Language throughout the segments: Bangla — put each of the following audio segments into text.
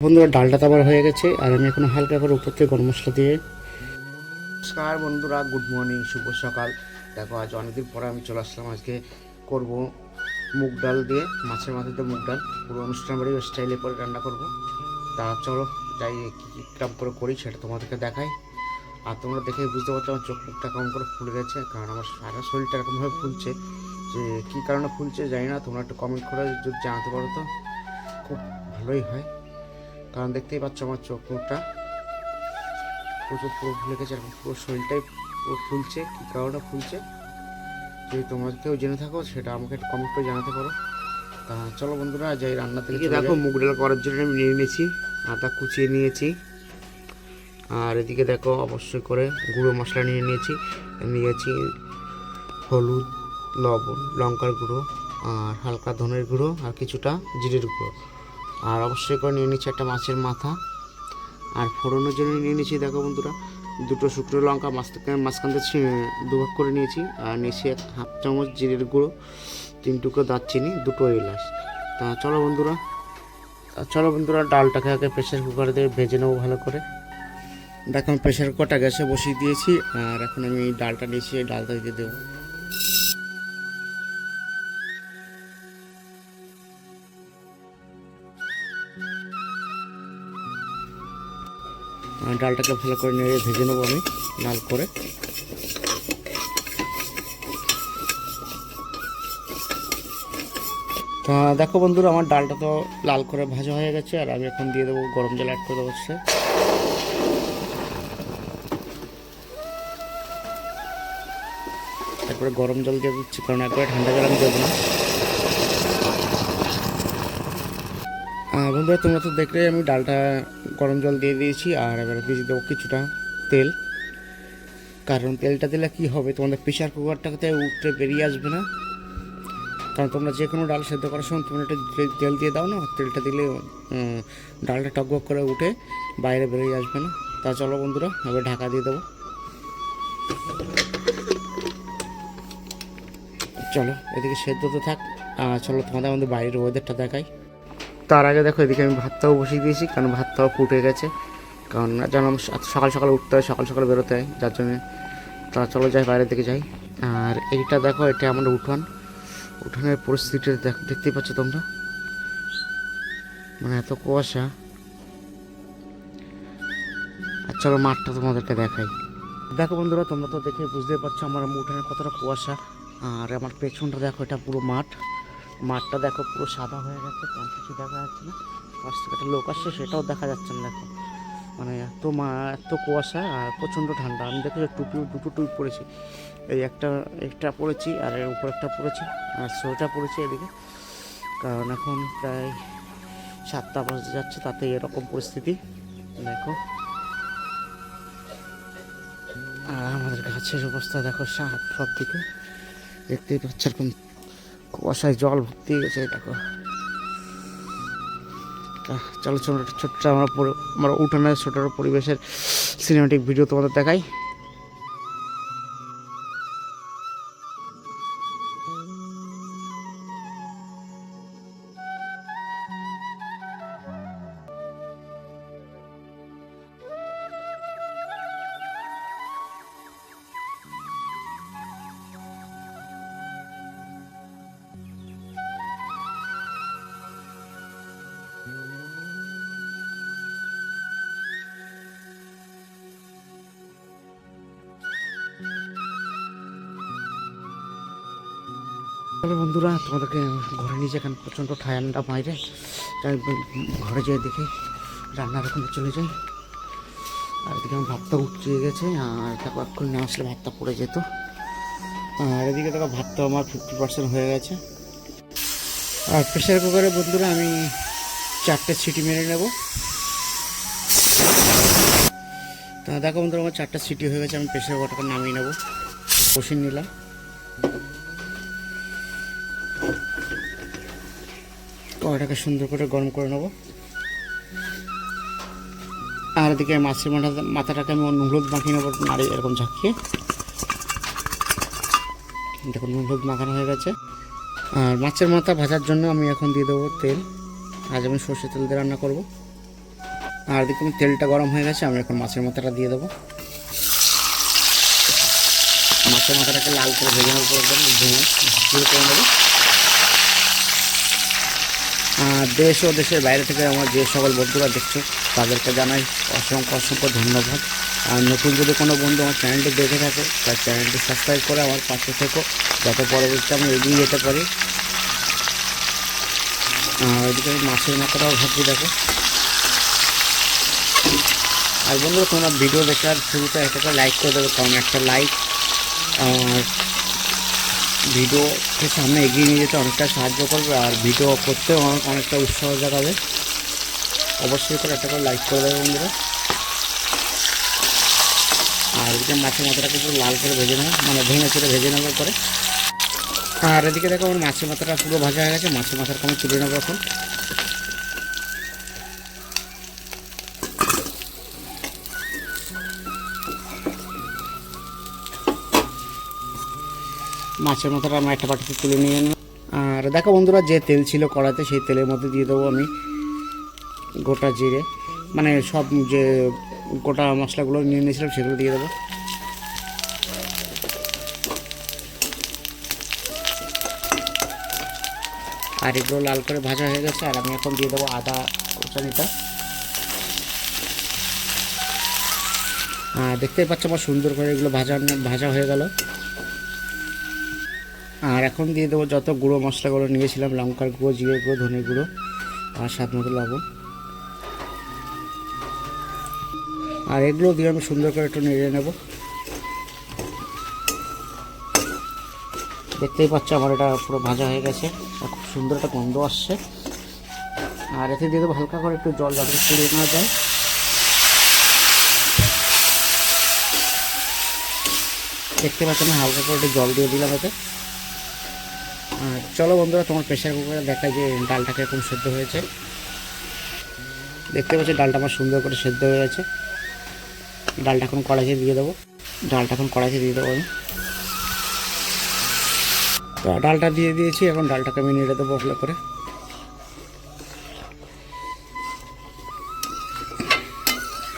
বন্ধুরা, ডালটা তো আবার হয়ে গেছে আর আমি এখন হালকা করে উপর থেকে গরম মশলা দিয়ে। নমস্কার বন্ধুরা, গুড মর্নিং, শুভ সকাল। দেখো, আজ অনেকদিন পরে আমি চলে আসলাম। আজকে করব মুগ ডাল দিয়ে, মাছের মাথাতে মুগ ডাল, পুরো অনুষ্ঠান বাড়ি স্টাইলে করে রান্না করব। তা চলো যাই, কী কী কাম করে করি সেটা তোমাদেরকে দেখাই। আর তোমরা দেখেই বুঝতে পারছো আমার চোখ মুখটা কেমন করে ফুলে গেছে, কারণ আমার সারা শরীরটা এরকমভাবে ফুলছে। যে কী কারণে ফুলছে জানি না, তোমরা একটু কমেন্ট করে যদি জানাতে পারো তো খুব ভালোই হয়। কারণ দেখতেই পাচ্ছ আমার চোখ মুখটা প্রচুর পুরো ফুলে গেছে, এরকম পুরো শরীরটাই পুরো ফুলছে। কী কারণে ফুলছে যদি তোমরা কেউ জেনে থাকো সেটা আমাকে একটু কমেন্ট করে জানাতে পারো। তা চলো বন্ধুরা, যাই রান্না থেকে। দেখো, মুগ ডাল করার জন্য আমি নিয়ে নিয়েছি, আদা কুচিয়ে নিয়েছি। আর এদিকে দেখো অবশ্যই করে গুঁড়ো মশলা নিয়েছি হলুদ, লবণ, লঙ্কার গুঁড়ো, আর হালকা ধনের গুঁড়ো, আর কিছুটা জিরের গুঁড়ো। আর অবশ্যই করে নিয়ে নিচ্ছি একটা মাছের মাথা। আর ফোড়নের জন্য নিয়ে নিয়েছি দেখো বন্ধুরা, দুটো শুকনো লঙ্কা মাঝখান থেকে দুভাগ করে নিয়েছি। আর নিয়েছি হাফ চামচ জিরের গুঁড়ো, 3 টুকরো দারচিনি, 2 এলাচ। তা চলো বন্ধুরা ডালটাকে আগে প্রেশার কুকারে দিয়ে ভেজে নেবো ভালো করে। দেখো, আমি প্রেশার কুকারটা গ্যাসে বসিয়ে দিয়েছি। আর এখন আমি ডালটা নিয়েছি, এই ডালটা দিয়ে দেবো। ডালটাকে ভালো করে নেড়ে ভেজে নেবো আমি লাল করে। তা দেখো বন্ধুরা, আমার ডালটা তো লাল করে ভাজা হয়ে গেছে। আর আমি এখন দিয়ে দেবো গরম জল, অ্যাড করে দেবো। তারপরে গরম জল দিয়ে দিচ্ছি, কারণ একবারে ঠান্ডা জল আমি দেবো না। বন্ধুরা, তোমরা তো দেখলে আমি ডালটা গরম জল দিয়ে দিয়েছি। আর এবার দিয়ে দেবো কিছুটা তেল, কারণ তেলটা দিলে কি হবে, তোমাদের প্রেশার কুকারটাতে উঠে বেরিয়ে আসবে না। কারণ তোমরা যে কোনো ডাল সেদ্ধ করার সময় তোমরা একটা তেল দিয়ে দাও না, তেলটা দিলে ডালটা টকবক করে উঠে বাইরে বেরিয়ে আসবে না। তা চলো বন্ধুরা, এবার ঢাকা দিয়ে দেবো। চলো এদিকে সেদ্ধ তো থাক। চলো তোমাদের আমাদের বাইরের ওয়েদারটা দেখাই। তার আগে দেখো, এদিকে আমি ভাতটাও বসিয়ে দিয়েছি, কারণ ভাতটাও ফুটে গেছে। কারণ যেন সকাল সকাল উঠতে হয়, সকাল সকাল বেরোতে হয়, যার জন্যে। তা চলো যাই, বাইরের দিকে যাই। আর এইটা দেখো, এটা আমার উঠানের পরিস্থিতিটা দেখতেই পাচ্ছ তোমরা, মানে এত কুয়াশা। আর চলো মাঠটা তোমাদেরকে দেখাই। দেখো বন্ধুরা, তোমরা তো দেখে বুঝতেই পারছো আমার উঠানের কতটা কুয়াশা। আর আমার পেছনটা দেখো, এটা পুরো মাঠটা দেখো পুরো সাদা হয়ে গেছে, কারণ কিছু দেখা যাচ্ছে না। পাশ থেকে একটা লোক আসছে, সেটাও দেখা যাচ্ছে না। দেখো, মানে এত কুয়াশা আর প্রচণ্ড ঠান্ডা। আমি দেখো দুটো টুপি পরেছি, এই একটা পরেছি আর এর উপর একটা পরেছি, আর সোয়েটার পরেছি এদিকে। কারণ এখন প্রায় 7টা বাজতে যাচ্ছে, তাতে এরকম পরিস্থিতি দেখো। আর আমাদের গাছের অবস্থা দেখো, সব দিকে দেখতেই পাচ্ছ, এরকম কুয়াশায় জল ভর্তি হয়ে গেছে দেখো। চলো ছোট্ট আমরা উঠানের ছোট পরিবেশের সিনেমেটিক ভিডিও তোমাদের দেখাই। তবে বন্ধুরা, তোমাদেরকে ঘরে নিয়ে যাই, কারণ প্রচণ্ড ঠান্ডা বাইরে। তাই ঘরে যেয়ে দেখে রান্নার ওখানে চলে যাই। আর এদিকে আমার ভাতটা উঠিয়ে গেছে, আর দেখো এখন না আসলে ভাতটা পড়ে যেত। আর এদিকে দেখো ভাতটা আমার 50% হয়ে গেছে। আর প্রেশার কুকারে বন্ধুরা আমি 4টে সিটি মেরে নেব। তা দেখো বন্ধুরা, আমার 4টা সিটি হয়ে গেছে, আমি প্রেশার কুকারটাকে নামিয়ে নেব। বসিয়ে নিলাম। কড়াইটাকে সুন্দর করে গরম করে নেব। আর এদিকে মাছের মাথাটাকে আমি হলুদ মাখিয়ে নেবো, নাড়ি এরকম ঝাঁকিয়ে। দেখুন হলুদ মাখানো হয়ে গেছে। আর মাছের মাথা ভাজার জন্য আমি এখন দিয়ে দেবো তেল। আজ আমি সর্ষের তেল দিয়ে রান্না করব। আর দেখুন তেলটা গরম হয়ে গেছে, আমি এখন মাছের মাথাটা দিয়ে দেবো। মাছের মাথাটাকে লাল করে ভেজে নেবো, ভেঙে করে নেবো। দেশ ও দেশের বাইরে থেকে আমার যে সকল বন্ধুরা দেখছো তাদেরকে জানাই অসংখ্য অসংখ্য ধন্যবাদ। আর নতুন যদি কোনো বন্ধু আমার চ্যানেলটি দেখে থাকে তার চ্যানেলটি সাবস্ক্রাইব করে আমার পাশে থেকো, যাতে পরবর্তীতে আমি এগিয়ে যেতে পারি। এদিকে মাছের মাথাটাও ভাবছি দেখো। আর বন্ধুরা তোমরা ভিডিও দেখার শুরুতে একটা লাইক করে দেবে, কারণ একটা লাইক আর ভিডিওকে সামনে এগিয়ে নিয়ে যেতে অনেকটা সাহায্য করবে, আর ভিডিও করতেও অনেকটা উৎসাহ জাগাবে। অবশ্যই করে একটা করে লাইক করে দেবে বন্ধুরা। আর এদিকে মাছের মাথাটাকে পুরো লাল করে ভেজে নেবো, মানে ভেঙে চুড়ে ভেজে নেওয়ার পরে। আর এদিকে দেখো আমার মাছের মাথাটা পুরো ভাজা হয়ে গেছে, মাছের মাথাটা আমি তুলে নেবো এখন। মাছের মাথাটা আমি একটা বাটিতে তুলে নিয়ে নিলাম। আর দেখো বন্ধুরা, যে তেল ছিল কড়াইতে সেই তেলের মধ্যে দিয়ে দেবো আমি গোটা জিরে, মানে সব যে গোটা মশলাগুলো নিয়ে নিয়েছিলাম সেগুলো দিয়ে দেবো। আর এগুলো লাল করে ভাজা হয়ে গেছে, আর আমি এখন দিয়ে দেবো আদা কুচানিটা। দেখতেই পাচ্ছ আমার সুন্দর করে এগুলো ভাজা হয়ে গেল। আর এখন দিয়ে দেবো যত গুঁড়ো মশলাগুলো নিয়েছিলাম, লঙ্কার গুঁড়ো, জিরে গুঁড়ো, ধনে গুঁড়ো, আর স্বাদ মতো লবণ। আর এগুলো দিয়ে আমি সুন্দর করে একটু নেড়ে নেব। দেখতেই পাচ্ছ আমার এটা পুরো ভাজা হয়ে গেছে, খুব সুন্দর একটা গন্ধ আসছে। আর এতে দিয়ে দেবো হালকা করে একটু জল, যাতে পুড়িয়ে নেওয়া যায়। দেখতে পাচ্ছ না, হালকা করে একটু জল দিয়ে দিলাম এতে। আর চলো বন্ধুরা, তোমার প্রেশার কুকারে দেখায় যে ডালটা কীরকম সেদ্ধ হয়েছে। দেখতে পাচ্ছি ডালটা আমার সুন্দর করে সেদ্ধ হয়ে গেছে। ডালটা এখন কড়াইতে দিয়ে দেবো। আমি তো ডালটা দিয়ে দিয়েছি, এখন ডালটাকে আমি নেড়ে দেবো ভালো করে।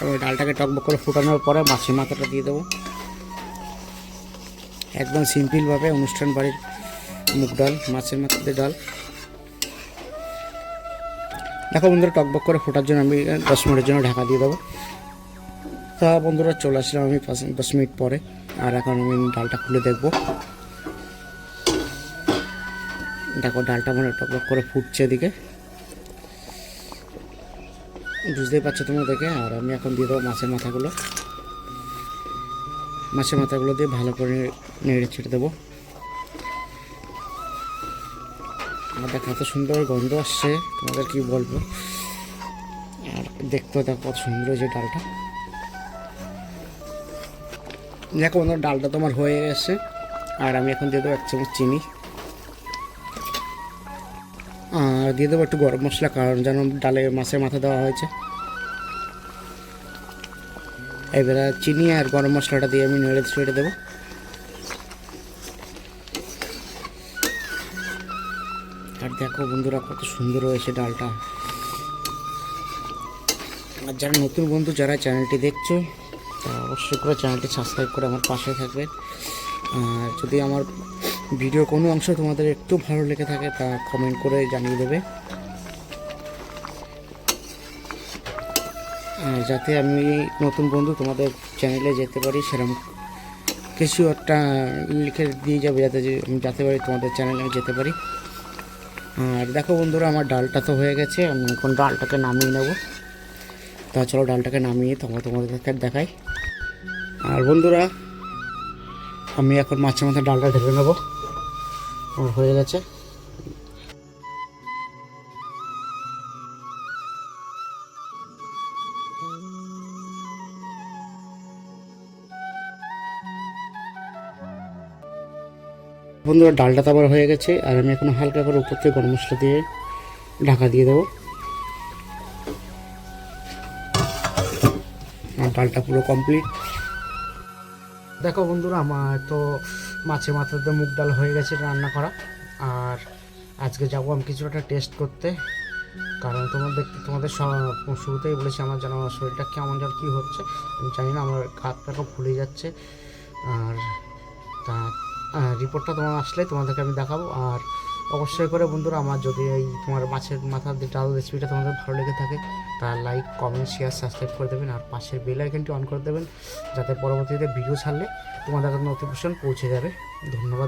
এবং ডালটাকে টকবক করে ফুটানোর পরে মাছের মাথাটা দিয়ে দেবো। একদম সিম্পলভাবে অনুষ্ঠান বাড়ির মুগ ডাল, মাছের মাথা দিয়ে ডাল। দেখো বন্ধুরা, টকবক করে ফোটার জন্য আমি 10 মিনিটের জন্য ঢাকা দিয়ে দেবো। তা বন্ধুরা চলে আসলাম আমি 10 মিনিট পরে। আর এখন আমি ডালটা খুলে দেখবো। দেখো ডালটা আমার টকবক করে ফুটছে এদিকে, বুঝতেই পারছো তোমরা দেখে। আর আমি এখন দিয়ে দেবো মাছের মাথাগুলো দিয়ে ভালো করে নেড়ে ছেড়ে দেবো। আমার দেখো এত সুন্দর গন্ধ আসছে, তোমাদের কি বলবো। আর দেখতেও দেখো কত সুন্দর হয়েছে ডালটা। দেখো বন্ধুরা, ডালটা তোমার হয়ে গেছে। আর আমি এখন দিয়ে দেবো 1 চামচ চিনি, আর দিয়ে দেবো একটু গরম মশলা, কারণ যেন ডালে মাছের মাথা দেওয়া হয়েছে। এবারে চিনি আর গরম মশলাটা দিয়ে আমি নেড়ে ছেড়ে দেবো। আর দেখো বন্ধুরা কত সুন্দর হয়েছে ডালটা। আর যারা নতুন বন্ধু যারা চ্যানেলটি দেখছো, তা অবশ্যই করে চ্যানেলটি সাবস্ক্রাইব করে আমার পাশে থাকবে। আর যদি আমার ভিডিও কোনো অংশ তোমাদের একটু ভালো লেগে থাকে তা কমেন্ট করে জানিয়ে দেবে, আর যাতে আমি নতুন বন্ধু তোমাদের চ্যানেলে যেতে পারি সেরকম কিছু একটা লিখে দিয়ে যাবে, যাতে পারি তোমাদের চ্যানেলে আমি যেতে পারি। আর দেখো বন্ধুরা, আমার ডালটা তো হয়ে গেছে, আমি এখন ডালটাকে নামিয়ে নেব। তা চলো ডালটাকে নামিয়ে তোমাদের দেখাই। আর বন্ধুরা, আমি এখন মাছের মাথা ডালটা ঢেলে নেবো, আমার হয়ে গেছে। বন্ধুরা ডালটা তো আবার হয়ে গেছে, আর আমি এখন হালকা করে উপর থেকে গরম মশলা দিয়ে ঢাকা দিয়ে দেবো। আর ডালটা পুরো কমপ্লিট। দেখো বন্ধুরা, আমার তো মাছের মাথাতে মুগ ডাল হয়ে গেছে রান্না করা। আর আজকে যাবো আমি কিছু একটা টেস্ট করতে কারণ তোমাদের শুরুতেই বলেছি আমার যেন শরীরটা কেমন যেন কী হচ্ছে আমি জানি না, আমার হাত পাকা ফুলে যাচ্ছে। আর তা রিপোর্টটা তোমার আসলে তোমাদেরকে আমি দেখাবো। আর অবশ্যই করে বন্ধুরা, আমার যদি এই তোমার মাছের মাথার ডাল রেসিপিটা তোমাদের ভালো লেগে থাকে তা লাইক, কমেন্ট, শেয়ার, সাবস্ক্রাইব করে দেবেন। আর পাশের বেল আইকনটি অন করে দেবেন, যাতে পরবর্তীতে ভিডিও ছাড়লে তোমাদের কাছে নোটিফিকেশন পৌঁছে যাবে। ধন্যবাদ।